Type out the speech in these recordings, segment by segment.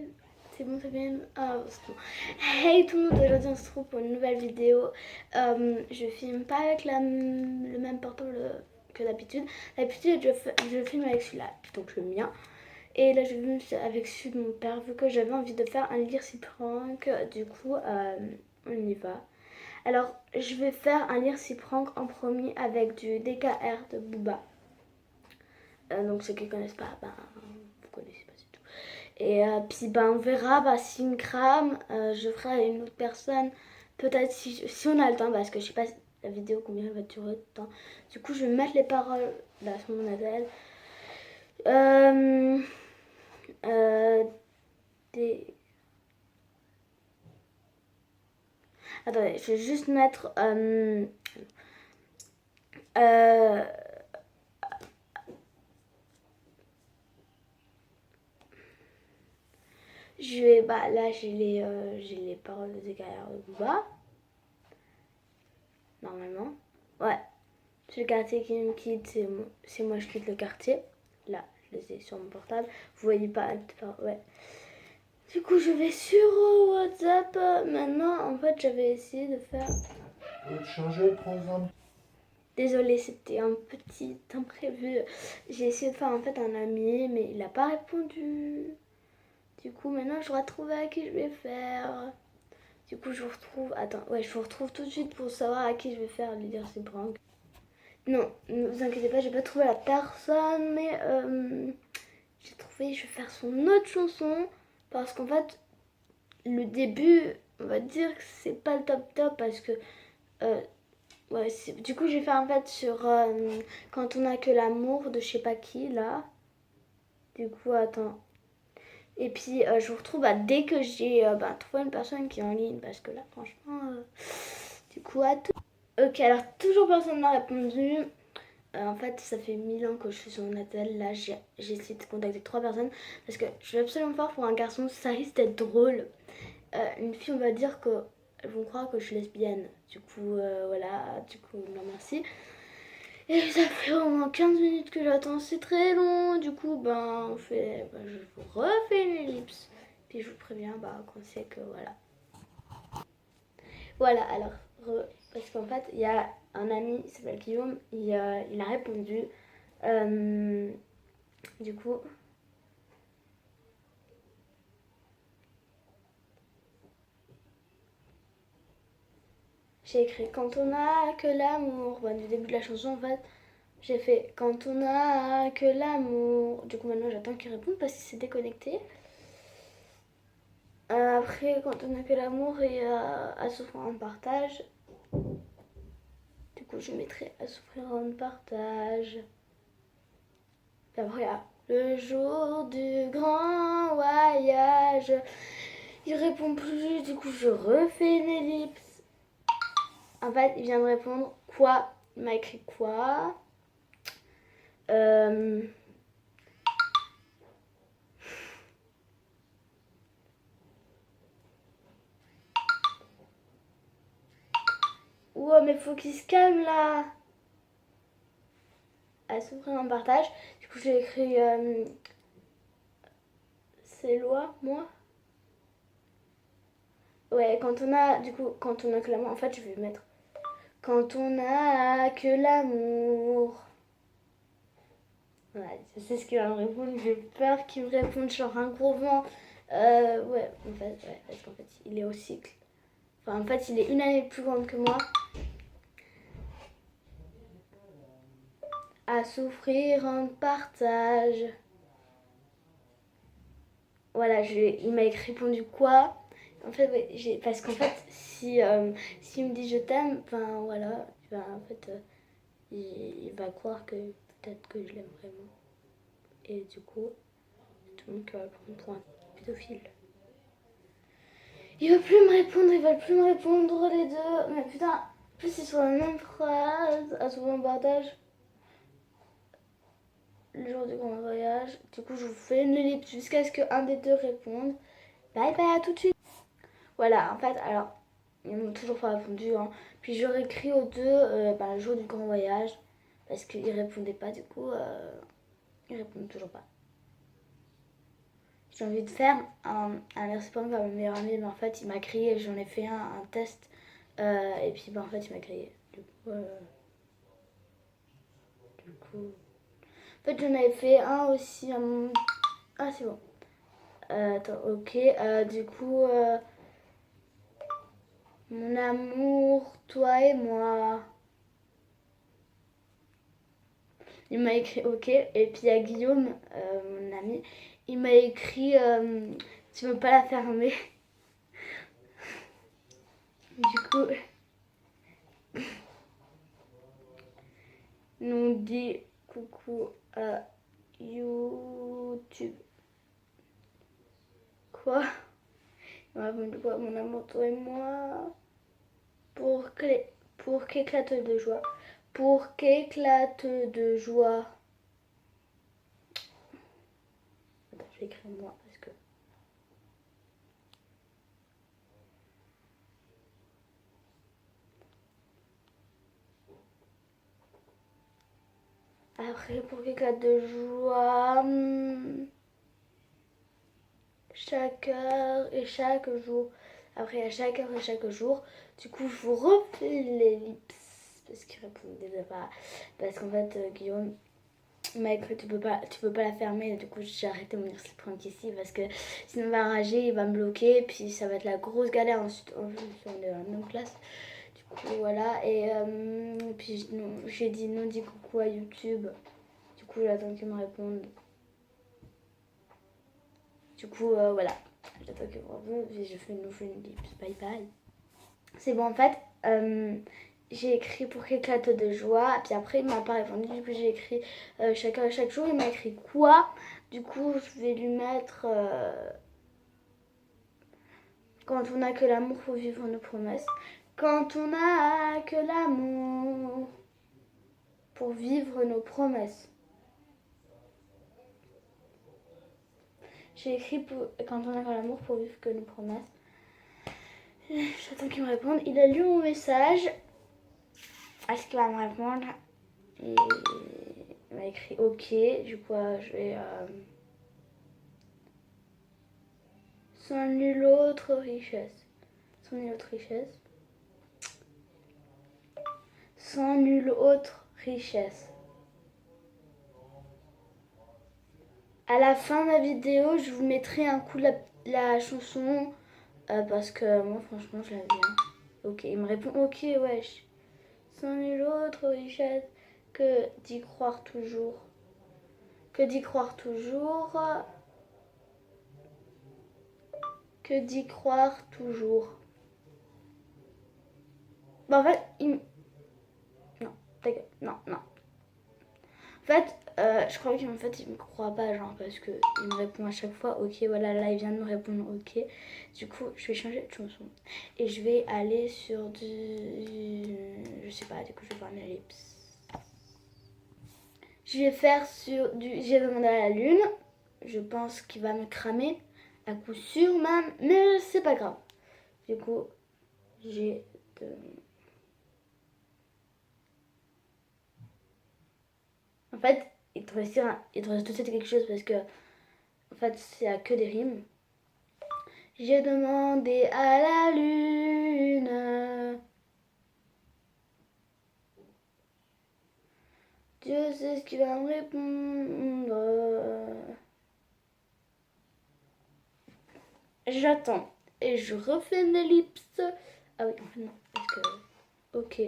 C'est bon, ça vient. Ah, c'est bon. Hey tout le monde, aujourd'hui on se retrouve pour une nouvelle vidéo. Je filme pas avec le même portable que d'habitude. D'habitude, je filme avec celui-là, donc le mien. Et là, je filme avec celui de mon père, vu que j'avais envie de faire un lire-si prank. Du coup, on y va. Alors, je vais faire un lire-si prank en premier avec du DKR de Booba. Donc, ceux qui connaissent pas, ben, vous connaissez pas du tout. Et puis ben, on verra s'il me crame, je ferai à une autre personne. Peut-être si on a le temps, parce que je sais pas la vidéo combien elle va durer de temps. Du coup, je vais mettre les paroles là sur mon appel. Euh, des... Attendez, je vais juste mettre... je vais... Bah là, j'ai les paroles de DKR de Booba. Normalement. Ouais. C'est le quartier qui me quitte, c'est moi je quitte le quartier. Là, je les ai sur mon portable. Vous voyez pas, ouais. Du coup, je vais sur WhatsApp. Maintenant, en fait, j'avais essayé de faire... Changer le programme. Désolée, c'était un petit imprévu. J'ai essayé de faire en fait un ami, mais il n'a pas répondu. Du coup, maintenant, je dois trouver à qui je vais faire. Du coup, je vous retrouve... Attends, ouais, je vous retrouve tout de suite pour savoir à qui je vais faire le dire ces pranks. Non, ne vous inquiétez pas, j'ai pas trouvé la personne, mais j'ai trouvé, je vais faire son autre chanson, parce qu'en fait, le début, on va dire que c'est pas le top top, parce que, ouais, du coup, j'ai fait en fait sur Quand on a que l'amour de je sais pas qui, là. Du coup, attends. Et puis, je vous retrouve dès que j'ai trouvé une personne qui est en ligne, parce que là, franchement, du coup, à tout. Ok, alors toujours personne n'a répondu. En fait, ça fait 1000 ans que je suis sur mon attel. Là, j'ai essayé de contacter 3 personnes parce que je vais absolument faire pour un garçon. Ça risque d'être drôle. Une fille, on va dire que elles vont croire que je suis lesbienne. Du coup, voilà. Du coup, non merci. Et ça fait au moins 15 minutes que j'attends. C'est très long. Du coup, je vous refais une ellipse. Puis je vous préviens qu'on sait que voilà. Voilà, alors, parce qu'en fait, il y a un ami, il s'appelle Guillaume, il a répondu. Du coup, j'ai écrit quand on a que l'amour. Bon, du début de la chanson, en fait, j'ai fait quand on a que l'amour. Du coup, maintenant, j'attends qu'il réponde parce qu'il s'est déconnecté. Après, quand on a que l'amour et à souffrir en partage. Du coup, je mettrai à souffrir en partage. Puis après, il y a le jour du grand voyage. Il répond plus, du coup, je refais une ellipse. En fait, il vient de répondre quoi. Il m'a écrit quoi. Oh, mais faut qu'il se calme là. À souffrir en partage. Du coup, j'ai écrit c'est loi, moi. Ouais, quand on a que l'amour, en fait, je vais mettre quand on a que l'amour. Ouais, c'est ce qu'il va me répondre. J'ai peur qu'il me réponde genre un gros vent. Ouais, en fait, ouais, parce qu'en fait, il est au cycle. Enfin, en fait, il est une année plus grande que moi. À souffrir en partage. Voilà, il m'a répondu quoi. En fait, ouais, parce qu'en fait, s'il me dit je t'aime, enfin voilà, en fait, il va croire que peut-être que je l'aime vraiment. Et du coup, tout le monde va le prendre pour un pédophile. Ils veulent plus me répondre, ils veulent plus me répondre les deux. Mais putain, en plus c'est sur la même phrase, à souvent partage. Le jour du grand voyage. Du coup, je vous fais une ellipse jusqu'à ce qu'un des deux réponde. Bye bye, à tout de suite. Voilà, en fait, alors, ils m'ont toujours pas répondu. Hein. Puis j'aurais écrit aux deux le jour du grand voyage. Parce qu'ils répondaient pas, du coup, ils répondent toujours pas. j'ai envie de faire un récipient comme mon meilleur ami, mais en fait il m'a crié, j'en ai fait un test et puis en fait il m'a crié. Du coup, en fait j'en avais fait un aussi. Ah c'est bon. Attends, ok. Du coup, mon amour, toi et moi. Il m'a écrit ok. Et puis il y a Guillaume, mon ami, il m'a écrit tu veux pas la fermer. Du coup, nous dit coucou à YouTube. Quoi? Il m'a répondu quoi? Mon amour, toi et moi. Pour qu'éclate de joie. Pour qu'éclate de joie. Attends, je vais écrire moi parce que. Après, pour qu'éclate de joie. Chaque heure et chaque jour. Après, à chaque heure et chaque jour. Du coup, je vous refais les lips. Parce qu'il répondait pas. Parce qu'en fait, Guillaume m'a écrit tu peux pas la fermer. Et du coup, j'ai arrêté mon prendre ici. Parce que sinon, il va rager, il va me bloquer. Puis ça va être la grosse galère ensuite. En plus, on est dans la même classe. Du coup, voilà. Et puis, j'ai dit non, dis coucou à YouTube. Du coup, j'attends qu'il me réponde. Du coup, voilà. J'attends qu'il me réponde. Puis je fais une lips. Bye bye. C'est bon, en fait, j'ai écrit pour qu'éclate de joie. Puis après, il m'a pas répondu. Du coup, j'ai écrit chaque jour. Il m'a écrit quoi? Du coup, je vais lui mettre quand on n'a que l'amour pour vivre nos promesses. Quand on n'a que l'amour pour vivre nos promesses. J'ai écrit quand on a que l'amour pour vivre que nos promesses. J'attends qu'il me réponde. Il a lu mon message. Est-ce qu'il va me répondre? Et il m'a écrit ok. Du coup, je vais. Sans nulle autre richesse. Sans nulle autre richesse. Sans nulle autre richesse. À la fin de ma vidéo, je vous mettrai un coup la chanson parce que moi, franchement, je l'aime bien. Ok, il me répond ok, wesh. Sans nulle autre richesse que d'y croire toujours. Que d'y croire toujours. Que d'y croire toujours. Bah, en fait, non, ta gueule. Non, non. En fait, je crois qu'il me croit pas, genre, parce qu'il me répond à chaque fois, ok, voilà, là, il vient de me répondre, ok. Du coup, je vais changer de chanson. Et je vais aller sur je sais pas, du coup, je vais faire mes lips. Je vais faire sur du j'ai demandé à la lune. Je pense qu'il va me cramer, à coup sûr, même, mais c'est pas grave. Du coup, j'ai de... En fait, il te reste tout de suite quelque chose parce que, en fait, c'est que des rimes. J'ai demandé à la lune. Dieu sait ce qu'il va me répondre. J'attends. Et je refais mes lips. Ah oui, en fait non. Parce que... Ok.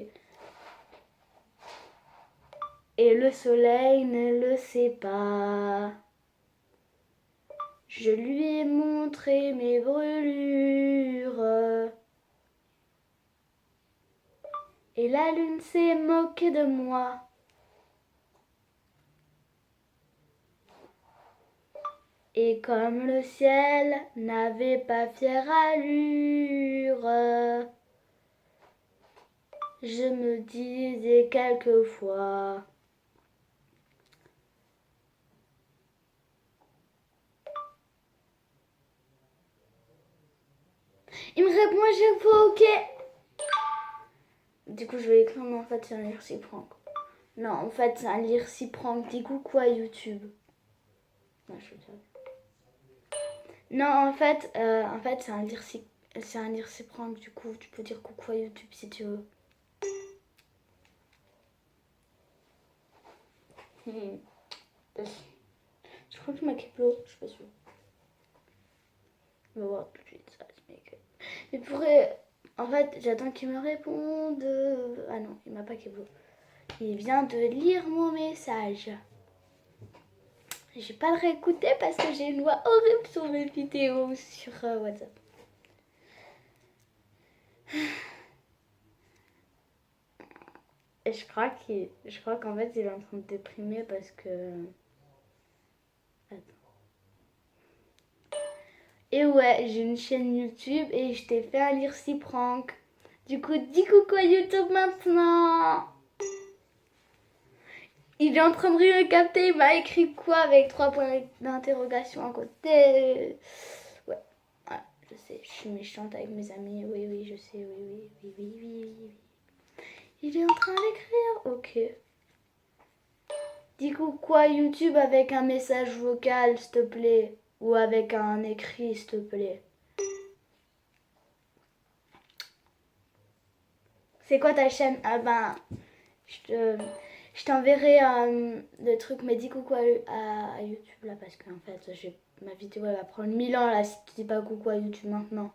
Et le soleil ne le sait pas. Je lui ai montré mes brûlures. Et la lune s'est moquée de moi. Et comme le ciel n'avait pas fière allure, je me disais quelquefois. Il me répond à chaque fois ok. Du coup, je vais écrire, mais en fait, c'est un lire-si-prank. Non, en fait, c'est un lire-si-prank. Dis coucou à YouTube. Non, je veux dire. Non, en fait c'est un lire prank, du coup tu peux dire coucou à YouTube si tu veux. Hmm. Je crois que je m'inquiète l'eau, je suis pas sûre. On va voir tout de suite ça, mais pourrait... En fait, j'attends qu'il me réponde. Ah non, il m'a pas Keblo. Il vient de lire mon message. Je vais pas le réécouter parce que j'ai une voix horrible sur mes vidéos sur WhatsApp. Et je crois qu'en fait, il est en train de déprimer parce que... Attends. Et ouais, j'ai une chaîne YouTube et je t'ai fait un lire-si prank. Du coup, dis coucou à YouTube maintenant. Il est en train de rien capter, il m'a écrit quoi avec 3 points d'interrogation à côté. Ouais, voilà, je sais, je suis méchante avec mes amis. Oui, oui, je sais, oui. Il est en train d'écrire, ok. Dis coucou à YouTube avec un message vocal, s'il te plaît. Ou avec un écrit, s'il te plaît. C'est quoi ta chaîne? Ah ben, je t'enverrai le truc, mais dis coucou à YouTube là, parce qu'en fait, ma vidéo elle va prendre 1000 ans là si tu dis pas coucou à YouTube maintenant.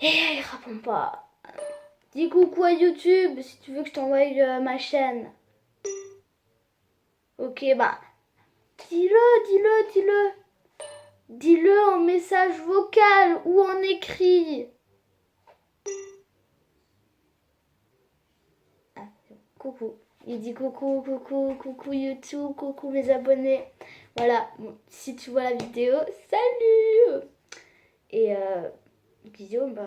Et il répond pas. Dis coucou à YouTube si tu veux que je t'envoie ma chaîne. Ok, bah, dis-le. Dis-le en message vocal ou en écrit. Ah, coucou. Il dit coucou YouTube, coucou mes abonnés. Voilà, bon, si tu vois la vidéo, salut. Et Guillaume,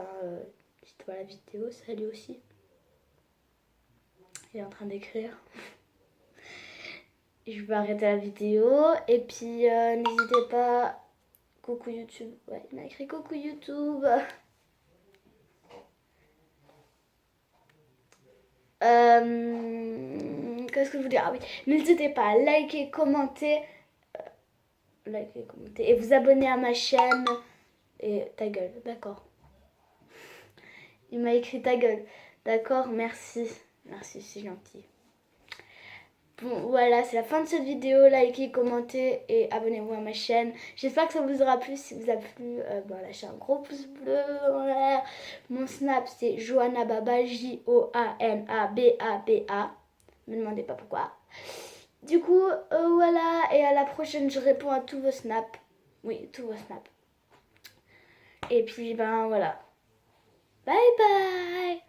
si tu vois la vidéo, salut aussi. Il est en train d'écrire. Je vais arrêter la vidéo. Et puis, n'hésitez pas. Coucou YouTube. Ouais, il m'a écrit coucou YouTube. Qu'est-ce que je vous dire? Ah oui, n'hésitez pas à liker, commenter. Et vous abonner à ma chaîne. Et ta gueule, d'accord. Il m'a écrit ta gueule. D'accord, merci. Merci, c'est gentil. Bon, voilà, c'est la fin de cette vidéo. Likez, commentez et abonnez-vous à ma chaîne. J'espère que ça vous aura plu. Si vous a plu, lâchez un gros pouce bleu en l'air. Mon snap, c'est Johanna Baba, Joannababa. Me demandez pas pourquoi. Du coup, voilà. Et à la prochaine, je réponds à tous vos snaps. Oui, tous vos snaps. Et puis, voilà. Bye bye.